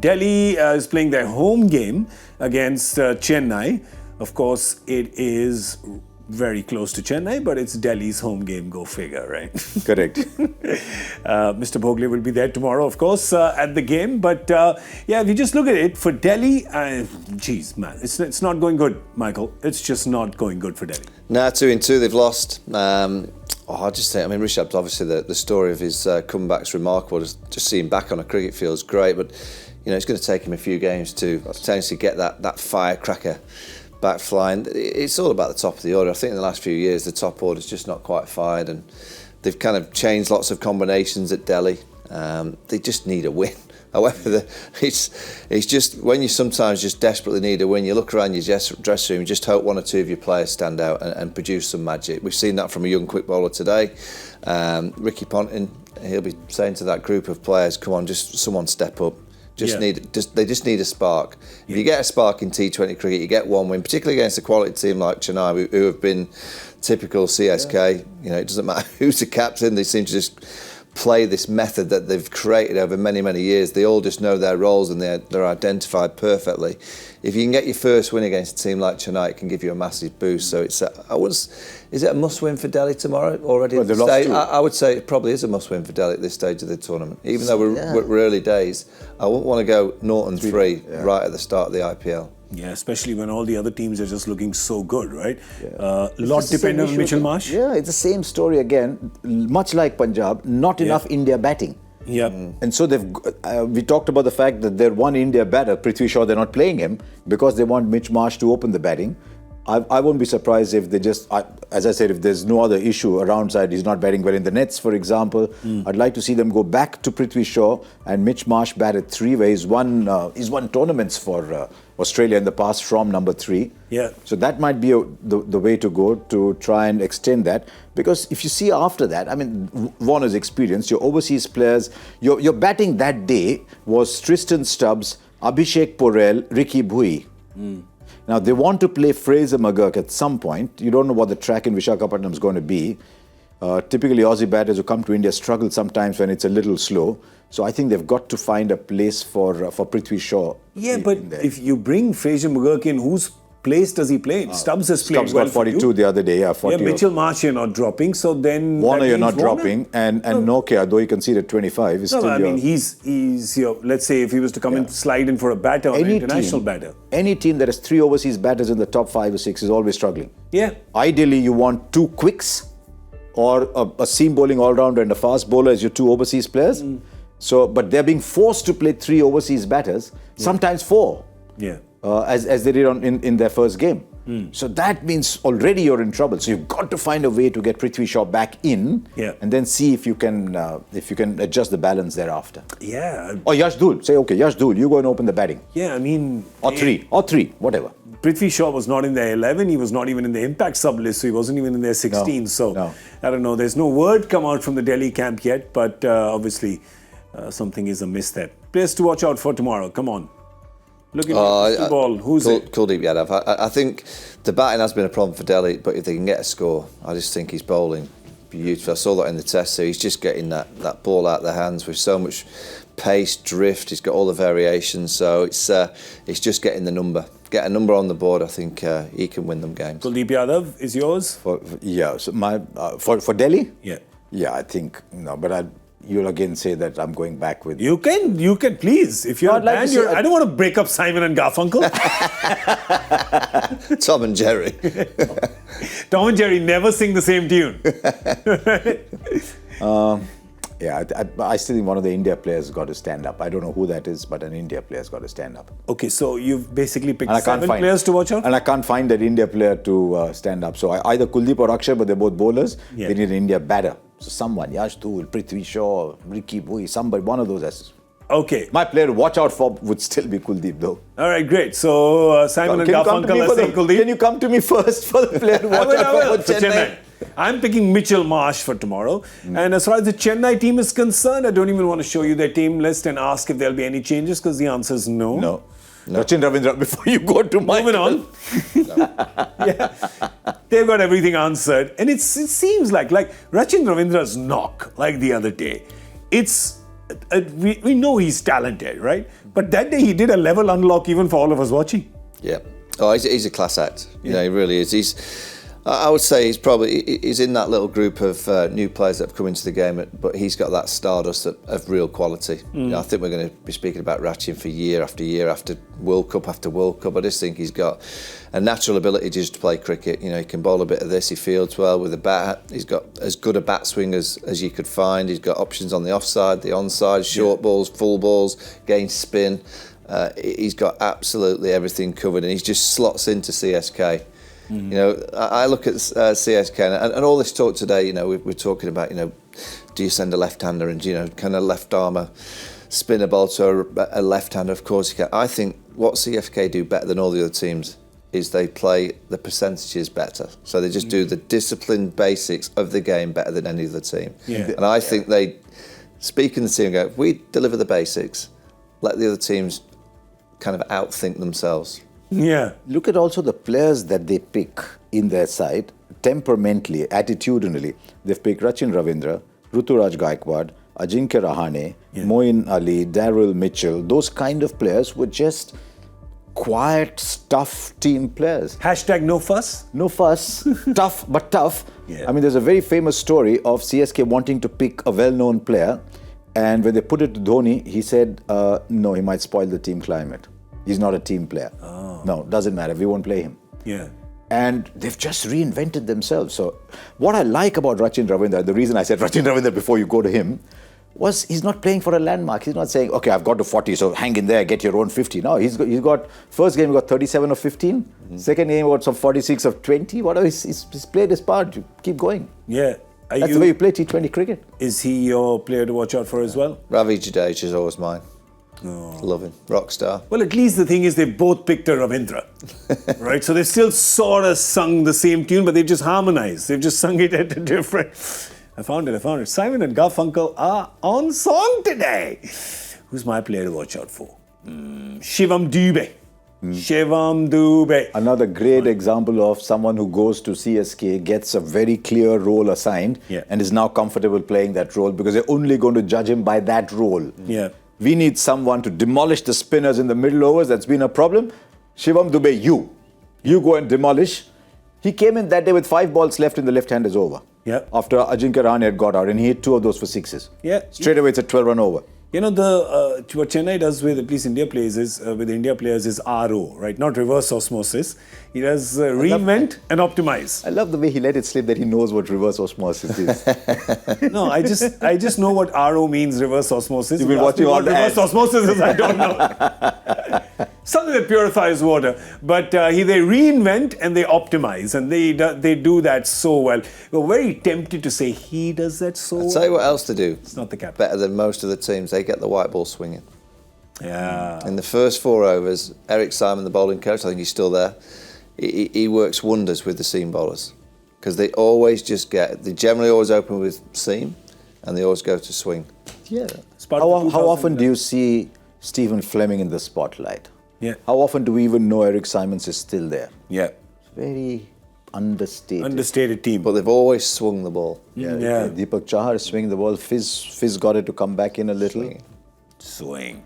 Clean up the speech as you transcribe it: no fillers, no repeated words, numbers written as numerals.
Delhi is playing their home game against Chennai. Of course, it is very close to Chennai, but it's Delhi's home game. Go figure, right? Correct. Mr. Bhogle will be there tomorrow, of course, at the game. But if you just look at it, for Delhi, geez, man, it's not going good, Michael. It's just not going good for Delhi. No, 2-2, they've lost. I just think, Rishabh, obviously the story of his comeback's remarkable. Just seeing back on a cricket field is great, but it's going to take him a few games to potentially get that firecracker back flying. It's all about the top of the order. I think in the last few years the top order's just not quite fired, and they've kind of changed lots of combinations at Delhi. They just need a win. However, it's just when you sometimes just desperately need a win, you look around your dressing room, you just hope one or two of your players stand out and produce some magic. We've seen that from a young quick bowler today. Ricky Ponting, he'll be saying to that group of players, come on, just someone step up. They just need a spark. If you get a spark in T20 cricket, you get one win, particularly against a quality team like Chennai, who have been typical CSK. It doesn't matter who's the captain, they seem to just play this method that they've created over many, many years. They all just know their roles and they're identified perfectly. If you can get your first win against a team like Chennai, it can give you a massive boost. So is it a must-win for Delhi tomorrow already? Well, I would say it probably is a must-win for Delhi at this stage of the tournament. Even though we're early days, I wouldn't want to go 0-3 right at the start of the IPL. Yeah, especially when all the other teams are just looking so good, right? A lot dependent on Mitchell Marsh. Yeah, it's the same story again. Much like Punjab, not enough India batting. Yeah. And so we talked about the fact that their one India batter, Prithvi Shaw, they're not playing him because they want Mitch Marsh to open the batting. I won't be surprised if they just, as I said, if there's no other issue around side, he's not batting well in the nets, for example. I'd like to see them go back to Prithvi Shaw and Mitch Marsh bat at 3, where he's won tournaments for Australia in the past from number 3. Yeah. So that might be the way to go to try and extend that. Because if you see after that, Vaughan's experience, your overseas players, your batting that day was Tristan Stubbs, Abhishek Porel, Ricky Bhui. Now, they want to play Fraser McGurk at some point. You don't know what the track in Visakhapatnam is going to be. Typically, Aussie batters who come to India struggle sometimes when it's a little slow. So I think they've got to find a place for Prithvi Shaw. Yeah, but if you bring Fraser McGurk in, whose place does he play in? Stubbs has played Stubbs well got 42 the other day. Yeah, 40. Yeah, Mitchell Marsh you're not dropping, so then Warner you're not dropping, and Nokia, though he conceded 25, is still he's your, let's say if he was to come and slide in for a batter or an international batter. Any team that has 3 overseas batters in the top 5 or 6 is always struggling. Yeah. Ideally, you want 2 quicks or a seam bowling all-rounder and a fast bowler as your 2 overseas players. So, but they're being forced to play 3 overseas batters, sometimes 4. Yeah. As they did in their first game. So that means already you're in trouble. So you've got to find a way to get Prithvi Shaw back in, and then see if you can adjust the balance thereafter. Yeah. Or Yash Dhul. Say, okay, Yash Dhul, you go and open the batting. Yeah, Or three, whatever. Prithvi Shaw was not in their 11. He was not even in the impact sub-list, so he wasn't even in their 16. I don't know. There's no word come out from the Delhi camp yet, but obviously something is amiss there. Players to watch out for tomorrow. Come on. Looking at the ball, who's it? Kuldeep Yadav. I think the batting has been a problem for Delhi, but if they can get a score, I just think he's bowling beautiful. I saw that in the test, so he's just getting that ball out of their hands with so much pace, drift. He's got all the variations, so it's just getting the number. Get a number on the board, I think he can win them games. Kuldeep Yadav is yours? For Delhi? Yeah. Yeah, I think, no, but you'll again say that I'm going back with... You can please. If you're a band, I don't want to break up Simon and Garfunkel. Tom and Jerry. Tom and Jerry never sing the same tune. I still think one of the India players got to stand up. I don't know who that is, but an India player's got to stand up. Okay, so you've basically picked 7 players to watch out? And I can't find that India player to stand up. So either Kuldeep or Akshay, but they're both bowlers. Yeah. They need an India batter. So someone, Yash Dhul, Prithvi Shaw, Ricky Bhui, somebody, one of those has. Okay. My player to watch out for would still be Kuldeep, though. All right, great. So Simon and Garfunkel are saying Kuldeep. Can you come to me first for the player to watch out for Chennai? I'm picking Mitchell Marsh for tomorrow. And as far as the Chennai team is concerned, I don't even want to show you their team list and ask if there'll be any changes because the answer is no. No. Rachin Ravindra, before you go to Moving on. Yeah. They've got everything answered. And it seems like Rachin Ravindra's knock, like the other day, it's we know he's talented, right? But that day he did a level unlock even for all of us watching. Yeah. Oh, he's a class act. You know, he really is. I would say he's in that little group of new players that have come into the game, but he's got that stardust of real quality. You know, I think we're going to be speaking about Ratchin for year after year after World Cup after World Cup. I just think he's got a natural ability just to play cricket. You know, he can bowl a bit of this, he fields well with a bat. He's got as good a bat swing as you could find. He's got options on the offside, the onside, short balls, full balls, gain spin. He's got absolutely everything covered, and he just slots into CSK. You know, I look at CSK and all this talk today. You know, we're talking about, you know, do you send a left-hander and, you know, can a left-armer spin a ball to a left-hander? Of course you can. I think what CSK do better than all the other teams is they play the percentages better. So they just do the disciplined basics of the game better than any other team. Yeah. And I think they speak in the team and go, if we deliver the basics, let the other teams kind of outthink themselves. Yeah. Look at also the players that they pick in their side, temperamentally, attitudinally. They've picked Rachin Ravindra, Ruturaj Gaikwad, Ajinkya Rahane, Moeen Ali, Daryl Mitchell. Those kind of players were just quiet, tough team players. Hashtag no fuss. No fuss, tough but tough. Yeah. I mean, there's a very famous story of CSK wanting to pick a well-known player, and when they put it to Dhoni, he said, no, he might spoil the team climate. He's not a team player. Oh. No, doesn't matter. We won't play him. Yeah. And they've just reinvented themselves. So what I like about Rachin Ravindra, the reason I said Rachin Ravindra before you go to him, was he's not playing for a landmark. He's not saying, okay, I've got to 40, so hang in there, get your own 50. No, he's got first game he got 37 of 15. Second game he got some 46 of 20. Whatever, he's played his part. Keep going. Yeah. That's the way you play T20 cricket. Is he your player to watch out for as well? Ravi Jadeja is always mine. Oh. Love him. Rock star. Well, at least the thing is they've both picked a Ravindra, right? So they've still sort of sung the same tune, but they've just harmonized. They've just sung it at a different... I found it. Simon and Garfunkel are on song today. Who's my player to watch out for? Shivam Dube. Shivam Dube. Another great example of someone who goes to CSK, gets a very clear role assigned, and is now comfortable playing that role because they're only going to judge him by that role. Yeah. We need someone to demolish the spinners in the middle overs. That's been a problem. Shivam Dube, you go and demolish. He came in that day with 5 balls left in the left-handers over. Yeah. After Ajinkya Rahane had got out, and he hit 2 of those for 6s. Yeah. Straight away, it's a 12-run over. You know, what Chennai does with, at least India players, is with India players is RO, right? Not reverse osmosis. He does reinvent and optimize. I love the way he let it slip that he knows what reverse osmosis is. No, I just know what RO means, reverse osmosis. You've been watching all reverse osmosis is, I don't know. Something that purifies water. But they reinvent and they optimize, and they do that so well. We're very tempted to say he does that so well. I'll tell you what else to do. It's not the captain. Better than most of the teams. They get the white ball swinging. Yeah. In the first 4 overs, Eric Simon, the bowling coach, I think he's still there, he works wonders with the seam bowlers. Because they generally always open with seam, and they always go to swing. Yeah. How often do you see Stephen Fleming in the spotlight? Yeah. How often do we even know Eric Simons is still there? Yeah. It's very understated. Understated team. But they've always swung the ball. Yeah. Deepak Chahar swinging the ball. Fizz got it to come back in a little. Swing.